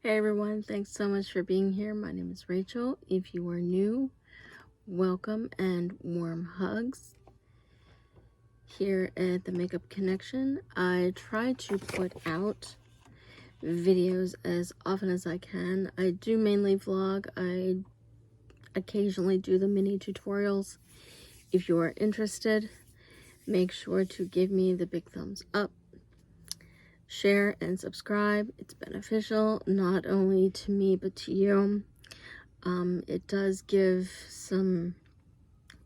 Hey everyone, thanks so much for being here. My name is Rachel. If you are new, welcome and warm hugs. Here at the Makeup Connection, I try to put out videos as often as I can. I do mainly vlog. I occasionally do the mini tutorials. If you are interested, make sure to give me the big thumbs up. Share and subscribe. It's beneficial not only to me but to you. It does give some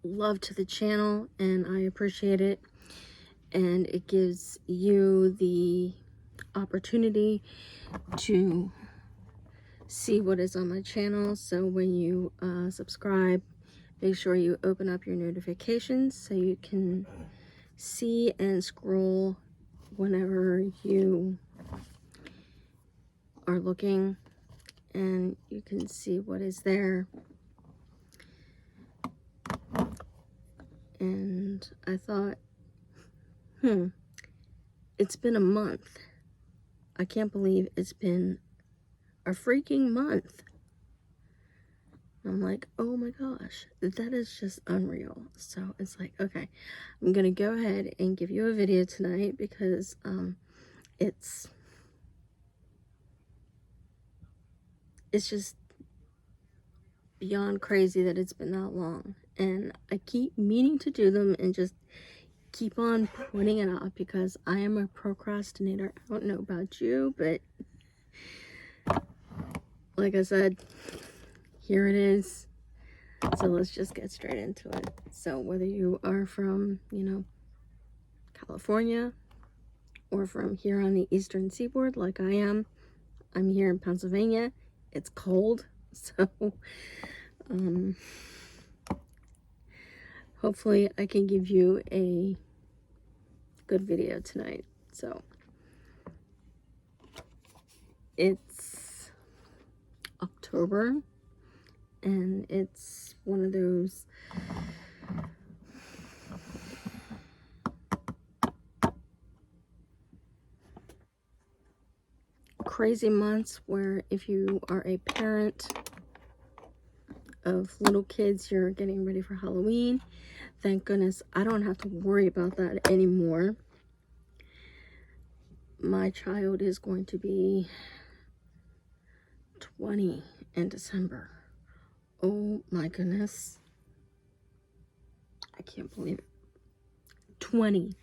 love to the channel and I appreciate it, and it gives you the opportunity to see what is on my channel. So when you subscribe, make sure you open up your notifications so you can see and scroll whenever you are looking, and you can see what is there. And I thought, it's been a month. I can't believe it's been a freaking month. I'm like, oh my gosh, that is just unreal. So it's like, okay, I'm gonna go ahead and give you a video tonight because it's just beyond crazy that it's been that long, and I keep meaning to do them and just keep on putting it off because I am a procrastinator. I don't know about you, but like I said, here it is. So let's just get straight into it. So whether you are from, California or from here on the eastern seaboard like I am, I'm here in Pennsylvania. It's cold, so hopefully I can give you a good video tonight. So it's October and it's one of those crazy months where if you are a parent of little kids, you're getting ready for Halloween. Thank goodness I don't have to worry about that anymore. My child is going to be 20 in December. Oh my goodness. I can't believe it. 20.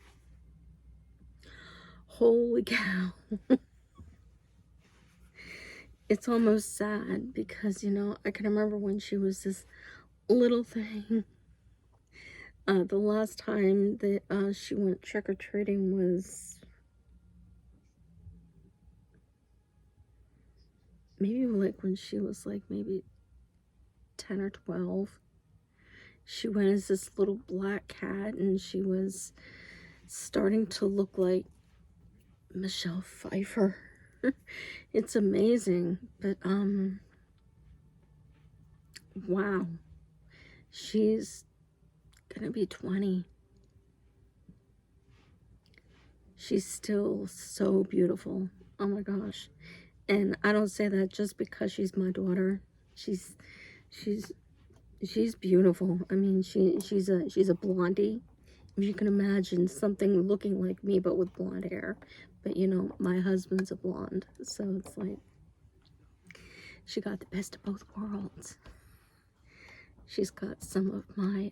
Holy cow. It's almost sad because, I can remember when she was this little thing. The last time that she went trick-or-treating was maybe like when she was like maybe 10 or 12. She went as this little black cat and she was starting to look like Michelle Pfeiffer. It's amazing, but wow, she's gonna be 20. She's still so beautiful. Oh my gosh. And I don't say that just because she's my daughter. She's beautiful. I mean, she's a blondie. If you can imagine something looking like me but with blonde hair. But my husband's a blonde, so it's like she got the best of both worlds. She's got some of my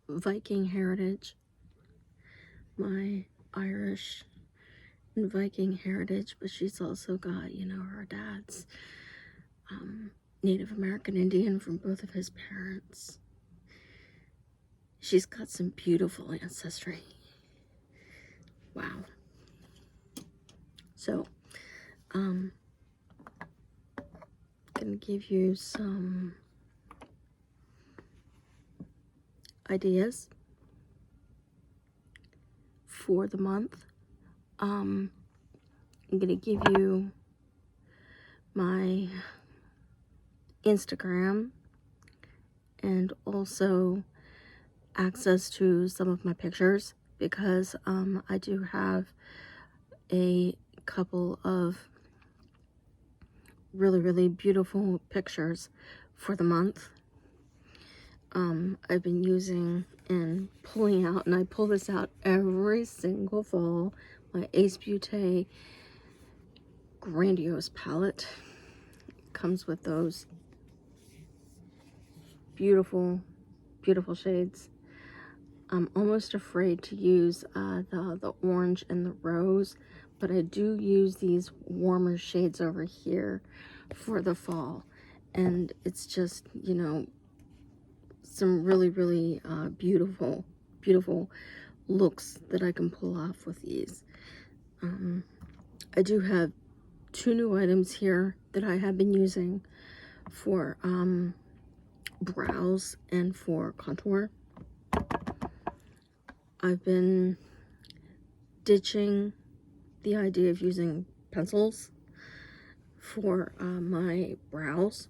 Viking heritage, my Irish and Viking heritage, but she's also got, her dad's Native American Indian from both of his parents. She's got some beautiful ancestry. Wow. So, gonna give you some ideas for the month. I'm gonna give you my Instagram and also access to some of my pictures because I do have a couple of really beautiful pictures for the month. I've been using and pulling out, and I pull this out every single fall, my Ace Beaute Grandiose palette. Comes with those beautiful shades. I'm almost afraid to use the orange and the rose, but I do use these warmer shades over here for the fall, and it's just, you know, some really beautiful looks that I can pull off with these. I do have 2 new items here that I have been using for brows and for contour. I've been ditching the idea of using pencils for my brows.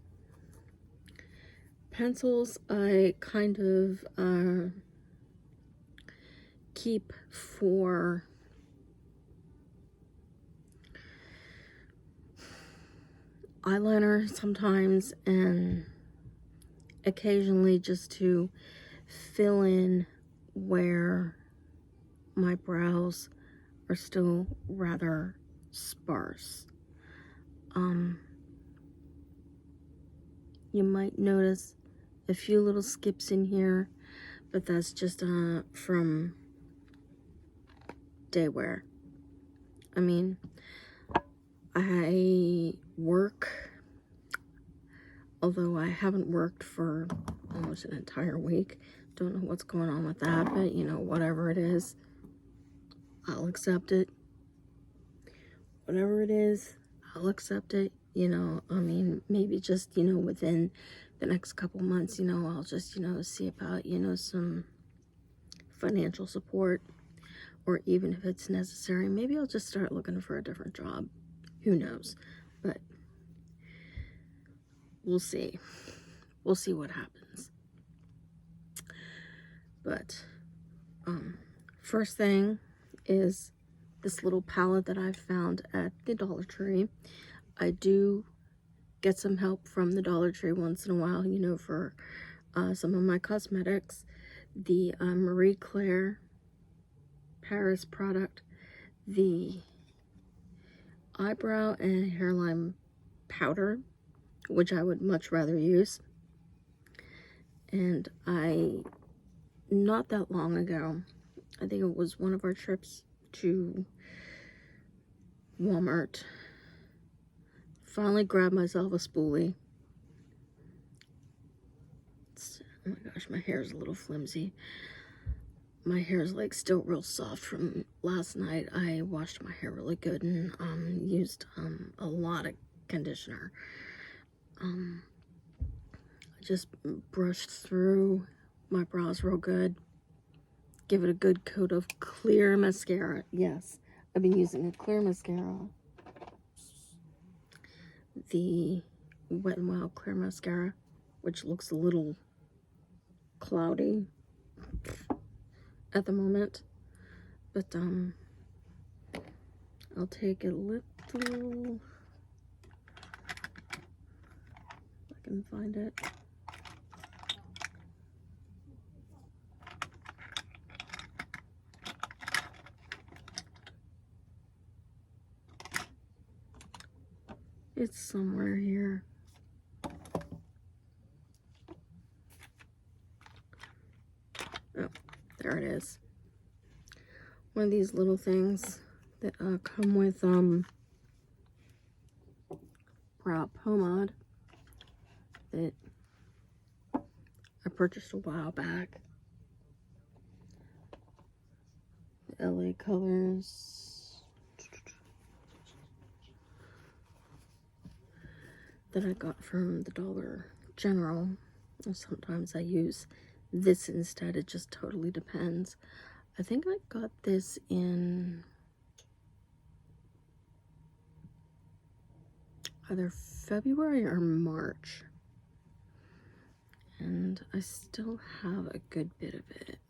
Pencils I kind of keep for eyeliner sometimes, and occasionally just to fill in where my brows are still rather sparse. You might notice a few little skips in here, but that's just from day wear. I mean, I work, although I haven't worked for almost an entire week. Don't know what's going on with that, but you know, whatever it is, I'll accept it. Whatever it is, I'll accept it. You know, I mean, maybe just, you know, within the next couple months, you know, I'll just, you know, see about, you know, some financial support, or even if it's necessary, maybe I'll just start looking for a different job. Who knows? But we'll see. We'll see what happens. But first thing is this little palette that I found at the Dollar Tree. I do get some help from the Dollar Tree once in a while, you know, for some of my cosmetics. The Marie Claire Paris product, the eyebrow and hairline powder, which I would much rather use. And not that long ago, I think it was one of our trips to Walmart, finally grabbed myself a spoolie. Oh my gosh, my hair is a little flimsy. My hair is like still real soft from last night. I washed my hair really good and used a lot of conditioner. I just brushed through my brows real good. Give it a good coat of clear mascara. Yes, I've been using a clear mascara. The Wet n Wild clear mascara, which looks a little cloudy at the moment, but I'll take a little, if I can find it. It's somewhere here. Oh, there it is. One of these little things that come with brow pomade that I purchased a while back. The LA Colors. That I got from the Dollar General. Sometimes I use this instead. It just totally depends. I think I got this in either February or March, and I still have a good bit of it.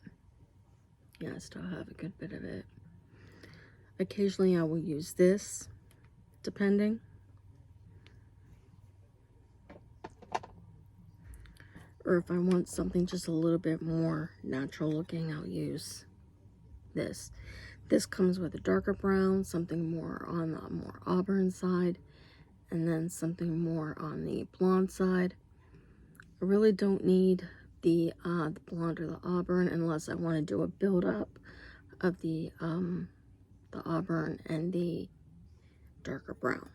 Yeah, I still have a good bit of it. Occasionally I will use this depending. Or if I want something just a little bit more natural looking, I'll use this. This comes with a darker brown, something more on the more auburn side, and then something more on the blonde side. I really don't need the blonde or the auburn unless I want to do a build up of the auburn and the darker brown.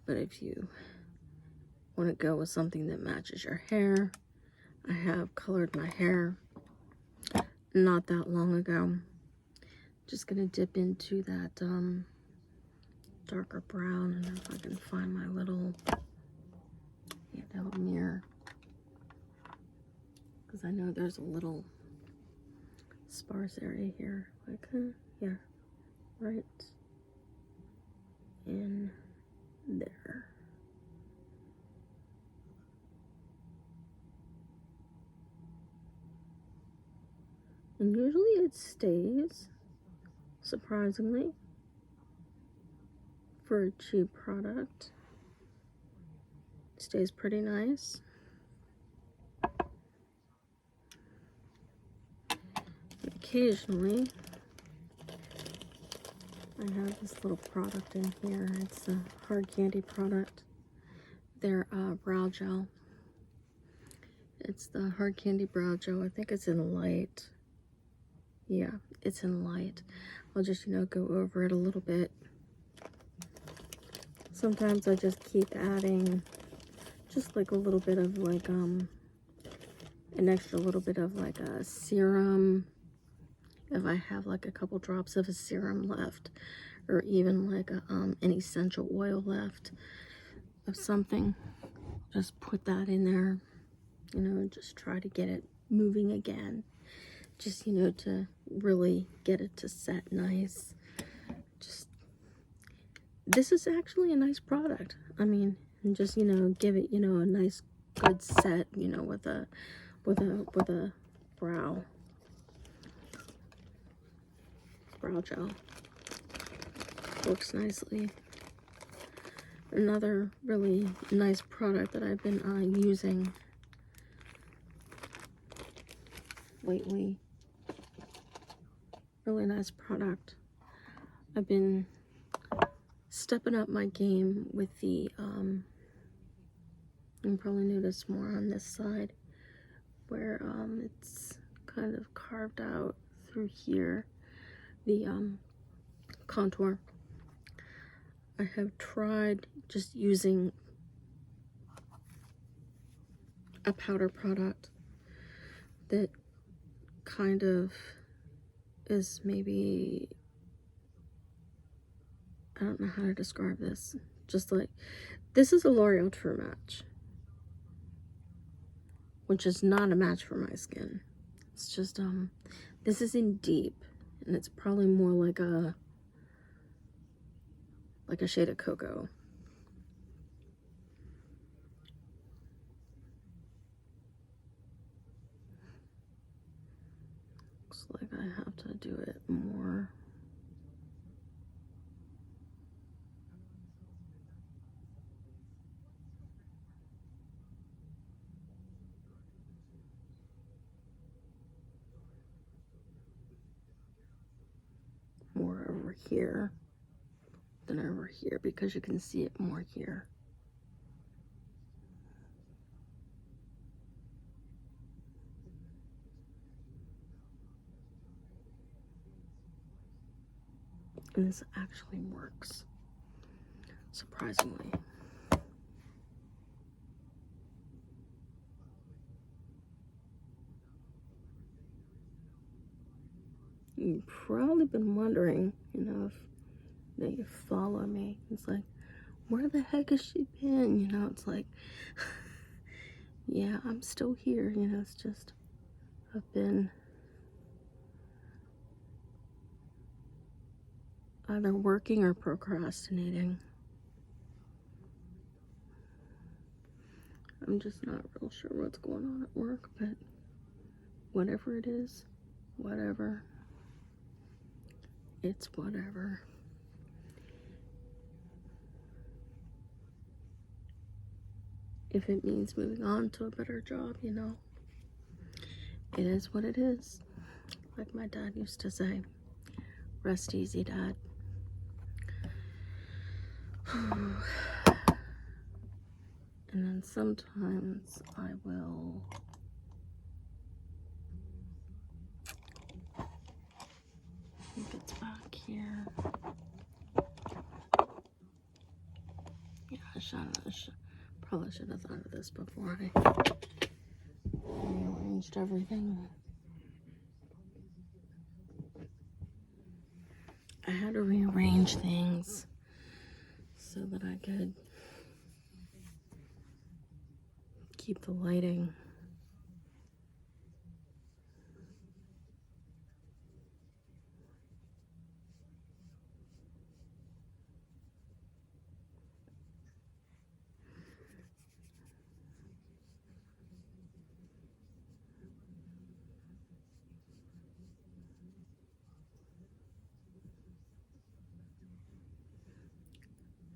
But if you want to go with something that matches your hair, I have colored my hair not that long ago. Just gonna dip into that darker brown, and if I can find my little handheld mirror, because I know there's a little sparse area here, like yeah, right in there. And usually it stays, surprisingly, for a cheap product. It stays pretty nice. Occasionally, I have this little product in here. It's a hard candy product. Their brow gel. It's the hard candy brow gel. I think it's in light. Yeah, it's in light. I'll just, go over it a little bit. Sometimes I just keep adding just like a little bit of like an extra little bit of like a serum. If I have like a couple drops of a serum left, or even like an essential oil left of something, just put that in there, just try to get it moving again. Just, to really get it to set nice. This is actually a nice product. I mean, and just, give it, a nice good set, with a brow gel. Works nicely. Another really nice product that I've been using lately. Really nice product. I've been stepping up my game with the you probably notice more on this side where it's kind of carved out through here, the contour. I have tried just using a powder product that kind of is maybe, I don't know how to describe this. Just like, this is a L'Oreal True Match, which is not a match for my skin. It's just, this is in deep, and it's probably more like a shade of cocoa. Looks like I have to do it more. More over here than over here, because you can see it more here. And this actually works, surprisingly. You've probably been wondering, if you follow me. It's like, where the heck has she been? It's like, yeah, I'm still here. It's just, I've been either working or procrastinating. I'm just not real sure what's going on at work, but whatever it is, whatever. It's whatever. if it means moving on to a better job, you know, it is what it is. Like my dad used to say, rest easy, Dad. And then sometimes I will think it's back here. Yeah, probably should have thought of this before I rearranged everything. I had to rearrange things so that I could keep the lighting.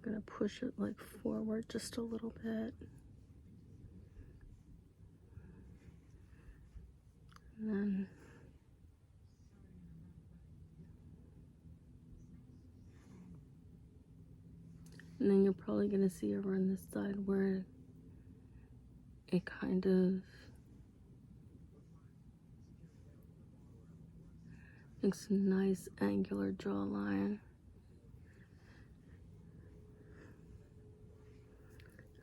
I'm gonna push it like forward just a little bit. And then you're probably gonna see over on this side where it kind of makes a nice angular jawline.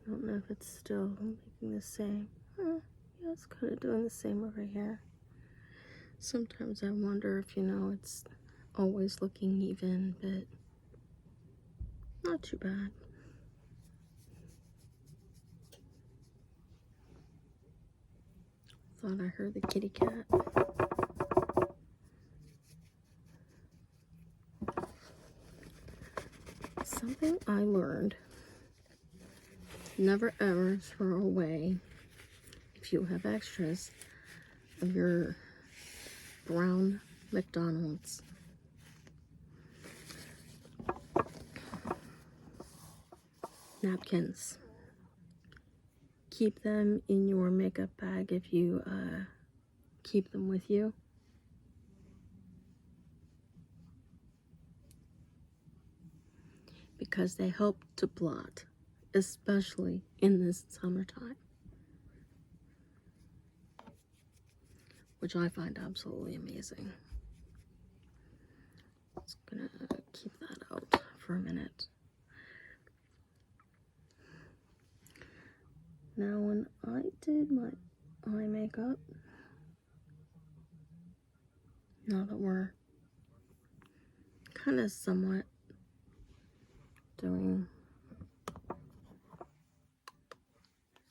I don't know if it's still making the same. Yeah, it's kind of doing the same over here. Sometimes I wonder if, you know, it's always looking even, but not too bad. Thought I heard the kitty cat. Something I learned: never ever throw away, if you have extras of your brown McDonald's. Napkins. Keep them in your makeup bag if you keep them with you. Because they help to blot, especially in this summertime, which I find absolutely amazing. Just gonna keep that out for a minute. Now, when I did my eye makeup, now that we're kind of somewhat doing,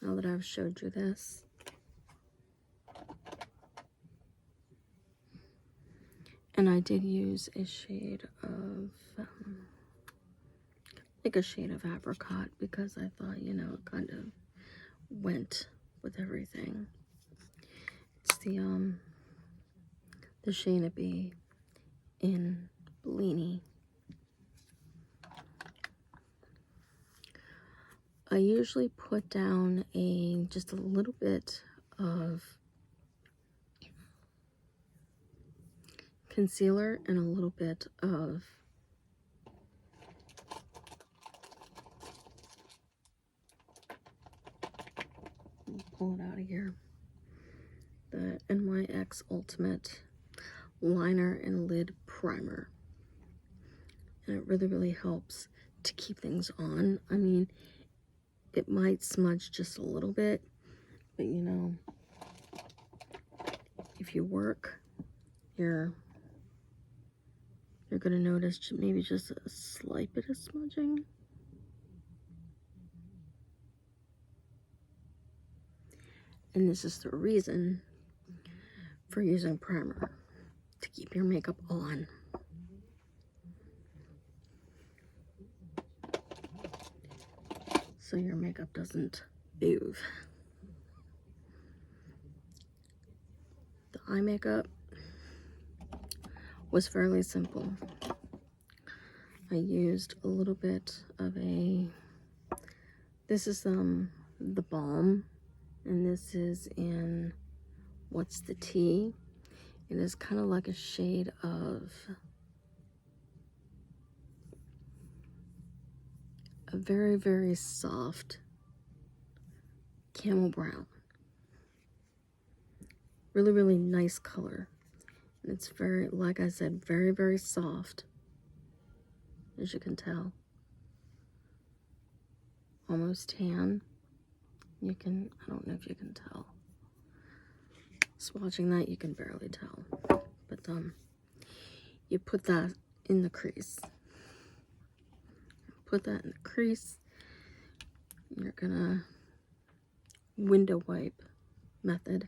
now that I've showed you this, and I did use a shade of, like a shade of apricot, because I thought, you know, it kind of went with everything. It's the Shayna B in Bellini. I usually put down just a little bit of concealer and a little bit of pull it out of here, the NYX Ultimate Liner and Lid Primer, and it really helps to keep things on. I mean, it might smudge just a little bit, but you know, if you work, you're gonna notice maybe just a slight bit of smudging. And this is the reason for using primer, to keep your makeup on. So your makeup doesn't move. The eye makeup was fairly simple. I used a little bit of this is the Balm, and this is in What's the Tea. It is kind of like a shade of a very, very soft camel brown. Really, really nice color. And it's very, like I said, very, very soft, as you can tell. Almost tan. You can, I don't know if you can tell. Swatching that, you can barely tell. But you put that in the crease. Put that in the crease. You're gonna window wipe method.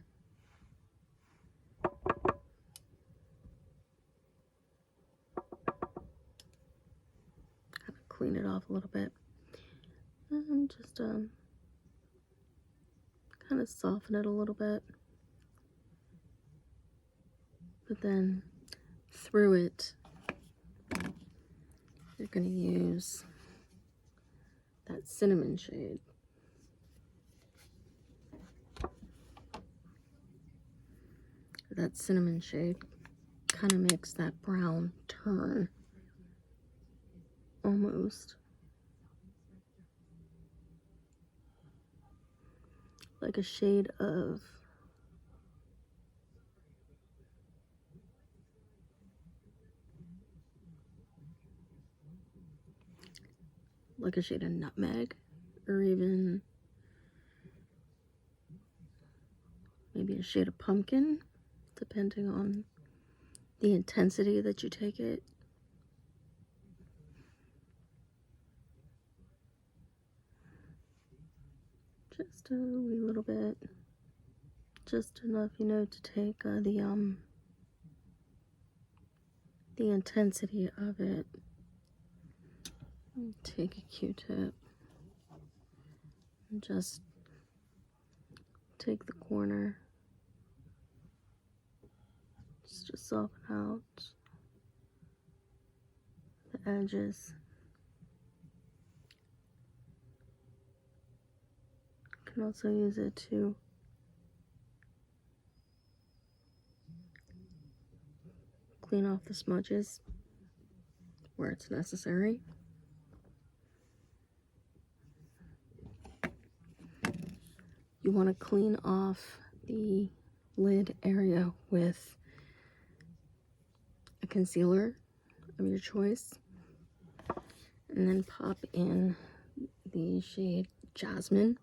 Kind of clean it off a little bit. And just kind of soften it a little bit. But then through it, you're going to use that cinnamon shade. That cinnamon shade kind of makes that brown turn almost like a shade of nutmeg, or even maybe a shade of pumpkin, depending on the intensity that you take it. Just a wee little bit, just enough, you know, to take the intensity of it. Take a Q-tip and just take the corner, just to soften out the edges. You can also use it to clean off the smudges where it's necessary. You want to clean off the lid area with a concealer of your choice, and then pop in the shade Jasmine.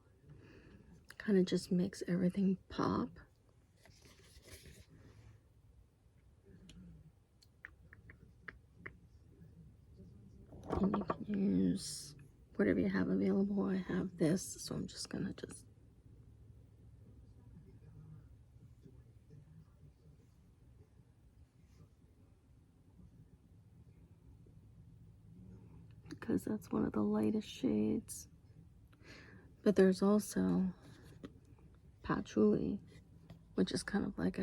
Kind of just makes everything pop. And you can use whatever you have available. I have this, so I'm just gonna because that's one of the lightest shades. But there's also Patchouli, which is kind of like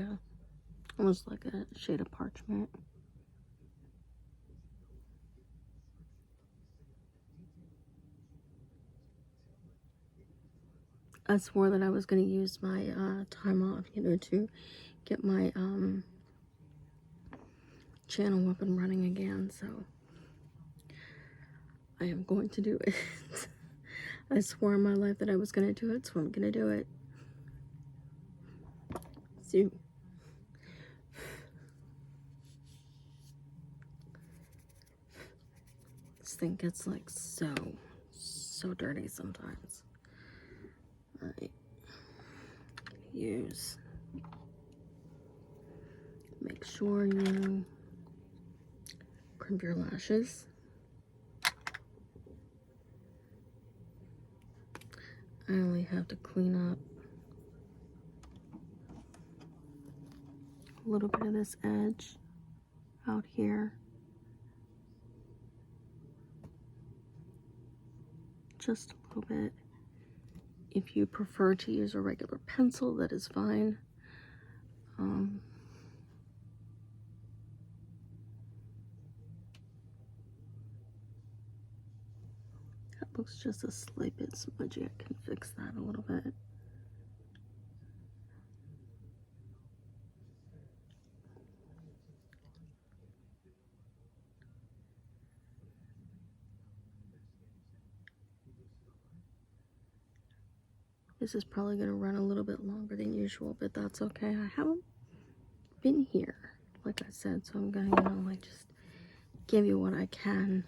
almost like a shade of parchment. I swore that I was going to use my time off, you know, to get my channel up and running again, so I am going to do it. I swore in my life that I was going to do it, so I'm going to do it. See. This thing gets like so dirty sometimes. Alright. Make sure you crimp your lashes. I only have to clean up a little bit of this edge out here. Just a little bit. If you prefer to use a regular pencil, that is fine. Looks just a slight bit smudgy. I can fix that a little bit. This is probably going to run a little bit longer than usual, but that's okay. I haven't been here, like I said, so I'm going to, like, just give you what I can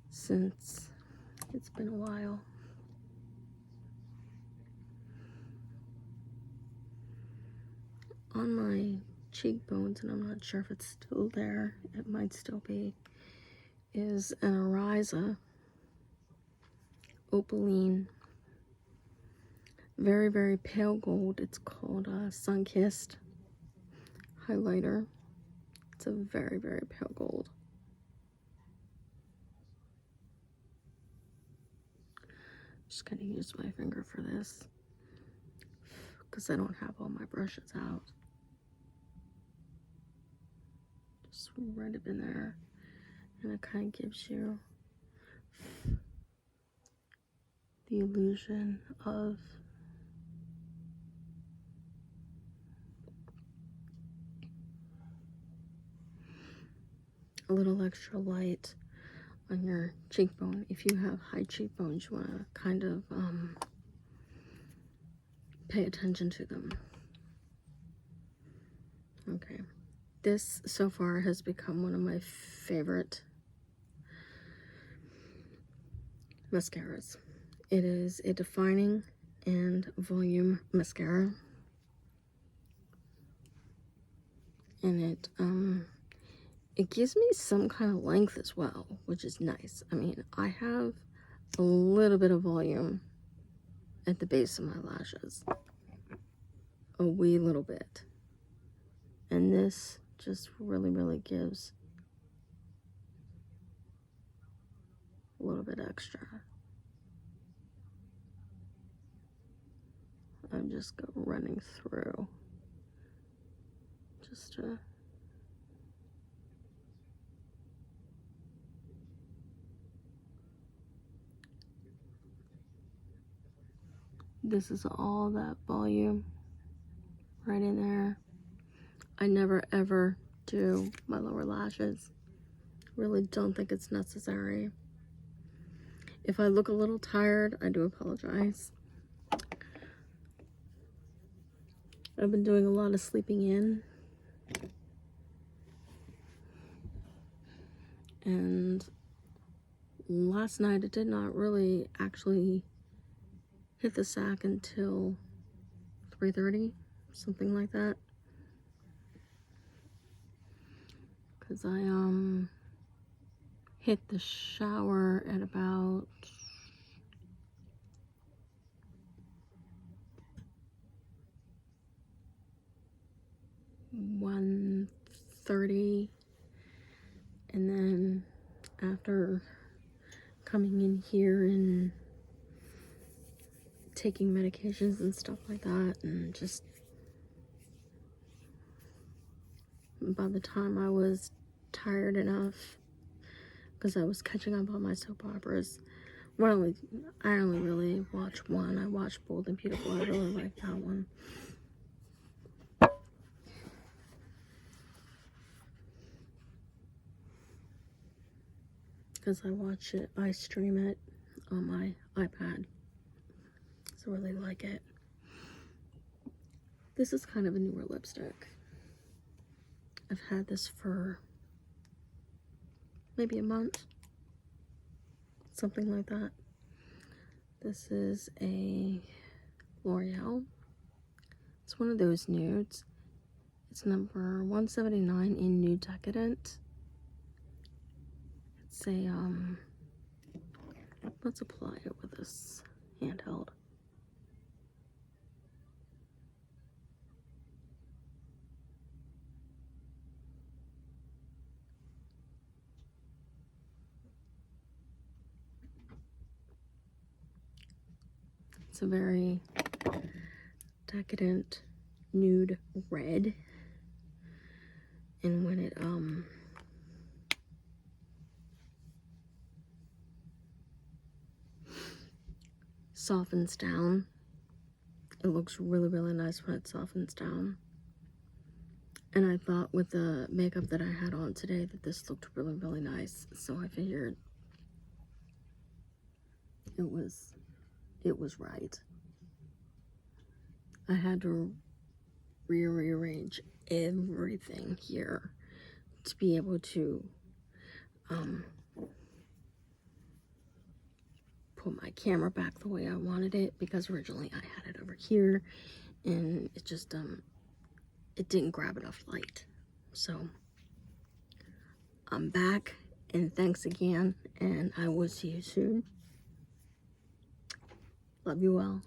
since it's been a while. On my cheekbones, and I'm not sure if it's still there, it might still be, is an Ariza Opaline. Very, very pale gold. It's called Sun-Kissed highlighter. It's a very, very pale gold. Just gonna use my finger for this because I don't have all my brushes out. Just right up in there, and it kind of gives you the illusion of a little extra light on your cheekbone. If you have high cheekbones, you want to kind of pay attention to them. Okay, this so far has become one of my favorite mascaras. It is a defining and volume mascara, and it gives me some kind of length as well, which is nice. I mean, I have a little bit of volume at the base of my lashes, a wee little bit, and this just really gives a little bit extra. I'm just running through just to this is all that volume right in there. I never ever do my lower lashes. Really don't think it's necessary. If I look a little tired, I do apologize. I've been doing a lot of sleeping in, and last night it did not really actually hit the sack until 3:30, something like that, because I hit the shower at about 1:30, and then after coming in here and taking medications and stuff like that, and just by the time I was tired enough, because I was catching up on my soap operas. Well, I only really watched one. I watched Bold and Beautiful. I really like that one. Because I stream it on my iPad. So I really like it. This is kind of a newer lipstick. I've had this for maybe a month, something like that. This is a L'Oreal. It's one of those nudes. It's number 179 in Nude Decadent. It's a, let's apply it with this handheld. It's a very decadent nude red, and when it softens down. It looks really, really nice when it softens down. And I thought with the makeup that I had on today that this looked really, really nice. So I figured it was right. I had to rearrange everything here to be able to put my camera back the way I wanted it, because originally I had it over here and it just it didn't grab enough light. So I'm back, and thanks again, and I will see you soon. Love you all.